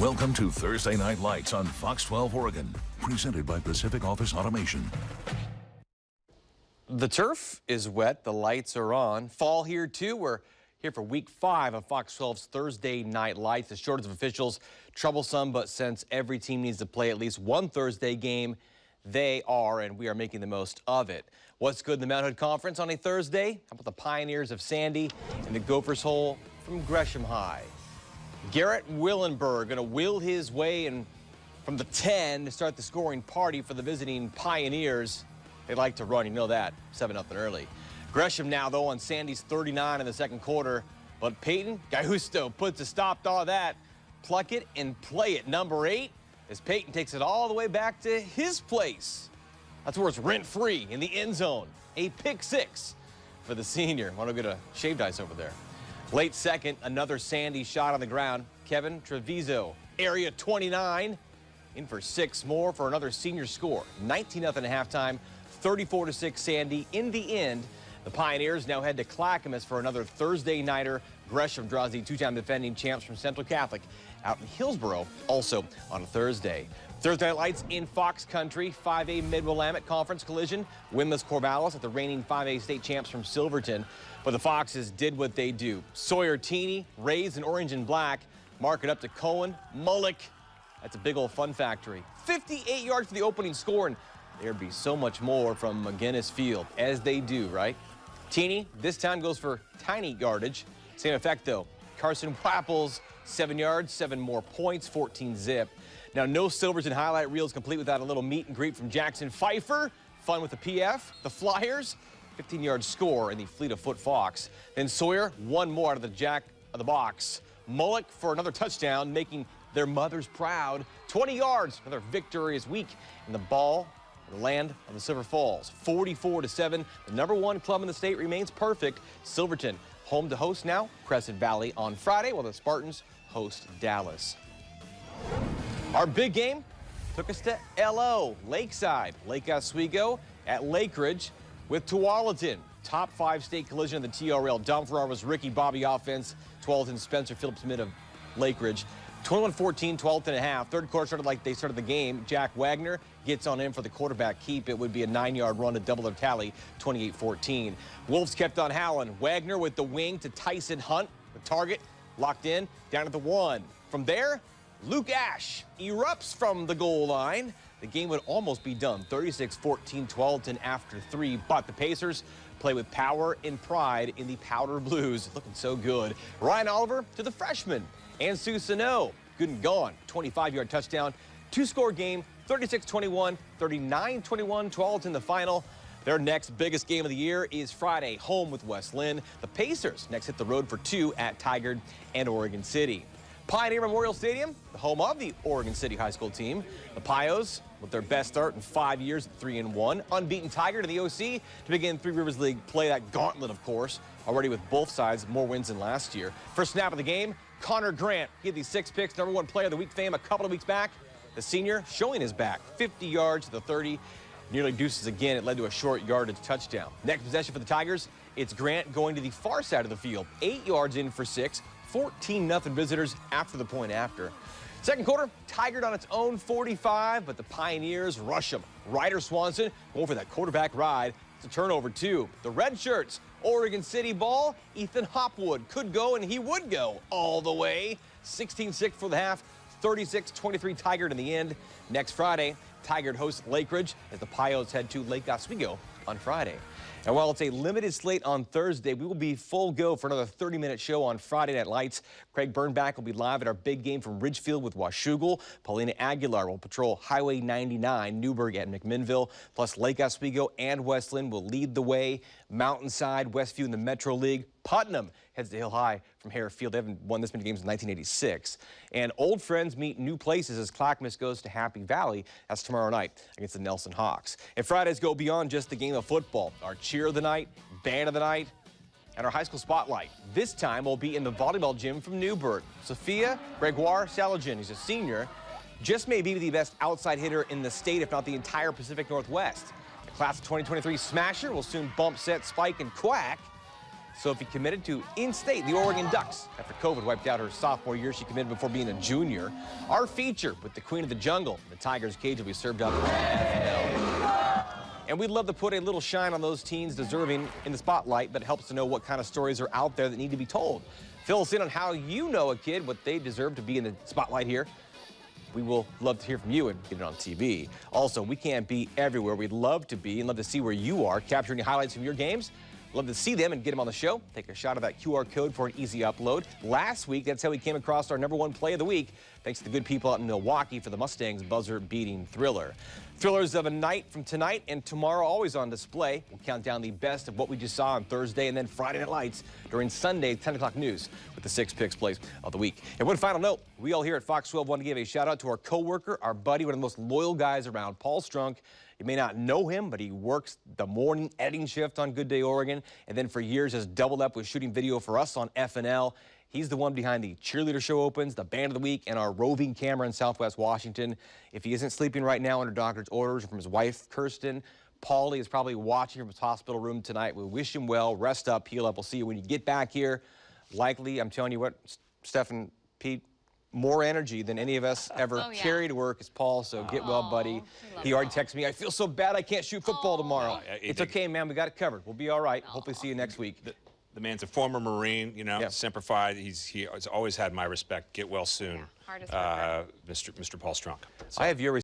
Welcome to Thursday Night Lights on Fox 12 Oregon, presented by Pacific Office Automation. The turf is wet, the lights are on. Fall here too. We're here for week 5 of Fox 12's Thursday Night Lights. The shortage of officials, troublesome, but since every team needs to play at least one Thursday game, they are, and we are making the most of it. What's good in the Mount Hood Conference on a Thursday? How about the Pioneers of Sandy and the Gophers Hole from Gresham High? Garrett Willenberg going to will his way in from the 10 to start the scoring party for the visiting Pioneers. They like to run, you know that, 7-0 early. Gresham now, though, on Sandy's 39 in the second quarter. But Peyton Gausto puts a stop to all that. Pluck it and play it. Number 8, as Peyton takes it all the way back to his place. That's where it's rent-free in the end zone. A pick 6 for the senior. Want to get a shaved ice over there. Late second, another Sandy shot on the ground. Kevin Treviso, area 29, in for 6 more for another senior score. 19-0 at halftime, 34-6 Sandy. In the end, the Pioneers now head to Clackamas for another Thursday nighter. Gresham draws the 2-time defending champs from Central Catholic out in Hillsboro, also on a Thursday. Thursday Night Lights in Fox Country, 5A Mid-Willamette Conference collision. Winless Corvallis at the reigning 5A state champs from Silverton. But the Foxes did what they do. Sawyer Teeny, raised in orange and black. Mark it up to Cohen. Mullick. That's a big old fun factory. 58 yards for the opening score, and there'd be so much more from McGinnis Field, as they do, right? Teeny this time goes for tiny yardage. Same effect, though. Carson Wapples, 7 yards, 7 more points, 14 zip. Now, no Silverton highlight reels complete without a little meet and greet from Jackson Pfeiffer. Fun with the PF, the Flyers. 15-yard score in the fleet of foot Fox. Then Sawyer, 1 more out of the jack of the box. Mullick for another touchdown, making their mothers proud. 20 yards, another victorious week. And the ball, the land of the Silver Falls. 44-7. The #1 club in the state remains perfect. Silverton home to host now Crescent Valley on Friday, while the Spartans host Dallas. Our big game took us to LO, Lakeside. Lake Oswego at Lake Ridge with Tualatin. Top 5 state collision of the TRL. Dumfries was Ricky Bobby offense. Tualatin Spencer Phillips mid of Lake Ridge. 21-14, 12 and a half. Third quarter started like they started the game. Jack Wagner gets on in for the quarterback keep. It would be a 9-yard run to double their tally, 28-14. Wolves kept on howling. Wagner with the wing to Tyson Hunt. The target locked in, down at the 1. From there, Luke Ash erupts from the goal line. The game would almost be done. 36-14, 12-10 after 3. But the Pacers play with power and pride in the Powder Blues. Looking so good. Ryan Oliver to the freshman. And Sue Sano, good and gone. 25-yard touchdown. 2-score game, 36-21, 39-21, 12 in the final. Their next biggest game of the year is Friday, home with West Lynn. The Pacers next hit the road for 2 at Tigard and Oregon City. Pioneer Memorial Stadium, the home of the Oregon City High School team. The Pios, with their best start in 5 years at 3-1. Unbeaten Tigard in the OC to begin Three Rivers League play. That gauntlet, of course, already with both sides, more wins than last year. First snap of the game, Connor Grant. He had these 6 picks, #1 player of the week fame a couple of weeks back. The senior showing his back, 50 yards to the 30. Nearly deuces again. It led to a short yardage touchdown. Next possession for the Tigers, it's Grant going to the far side of the field. 8 yards in for 6. 14-0 visitors after the point after. Second quarter, Tigard on its own 45, but the Pioneers rush them. Ryder Swanson going for that quarterback ride. It's a turnover, too. The red shirts, Oregon City ball. Ethan Hopwood could go, and he would go all the way. 16-6 for the half, 36-23 Tigard in the end. Next Friday, Tigard hosts Lake Ridge as the Pios head to Lake Oswego on Friday. And while it's a limited slate on Thursday, we will be full go for another 30-minute show on Friday Night Lights. Craig Burnback will be live at our big game from Ridgefield with Washougal. Paulina Aguilar will patrol Highway 99, Newburgh at McMinnville. Plus Lake Oswego and Westland will lead the way. Mountainside, Westview in the Metro League. Putnam heads to Hill High from Hare Field. They haven't won this many games in 1986. And old friends meet new places as Clackamas goes to Happy Valley. That's tomorrow night against the Nelson Hawks. And Fridays go beyond just the game of football. Our cheer of the night, band of the night, and our high school spotlight. This time will be in the volleyball gym from Newburgh. Sophia Gregoire Salagin, who's a senior, just may be the best outside hitter in the state, if not the entire Pacific Northwest. The class of 2023 smasher will soon bump set, spike, and quack Sophie committed to in-state, the Oregon Ducks. After COVID wiped out her sophomore year, she committed before being a junior. Our feature with the Queen of the Jungle, the Tigers cage, will be served up on FNL. And we'd love to put a little shine on those teens deserving in the spotlight, but it helps to know what kind of stories are out there that need to be told. Fill us in on how you know a kid, what they deserve to be in the spotlight here. We will love to hear from you and get it on TV. Also, we can't be everywhere we'd love to be and love to see where you are. Capture any highlights from your games. Love to see them and get them on the show. Take a shot of that QR code for an easy upload. Last week, that's how we came across our #1 play of the week, thanks to the good people out in Milwaukee for the Mustangs' buzzer-beating Thriller. Thrillers of a night from tonight and tomorrow always on display. We'll count down the best of what we just saw on Thursday and then Friday Night Lights during Sunday 10 o'clock news with the 6 picks plays of the week. And one final note, we all here at Fox 12 want to give a shout out to our coworker, our buddy, one of the most loyal guys around, Paul Strunk. You may not know him, but he works the morning editing shift on Good Day Oregon, and then for years has doubled up with shooting video for us on FNL. He's the one behind the Cheerleader Show Opens, the Band of the Week, and our roving camera in Southwest Washington. If he isn't sleeping right now under doctor's orders from his wife, Kirsten, Paulie is probably watching from his hospital room tonight. We wish him well. Rest up, heal up. We'll see you when you get back here. Likely, I'm telling you what, Steph and Pete, more energy than any of us ever carry to work is Paul, so get well, buddy. He already texted me, I feel so bad I can't shoot football tomorrow. It's okay, man, we got it covered. We'll be all right. Hopefully see you next week. The man's a former Marine, you know, Semper Fi. He has always had my respect. Get well soon, Mr. Paul Strunk. So. I have your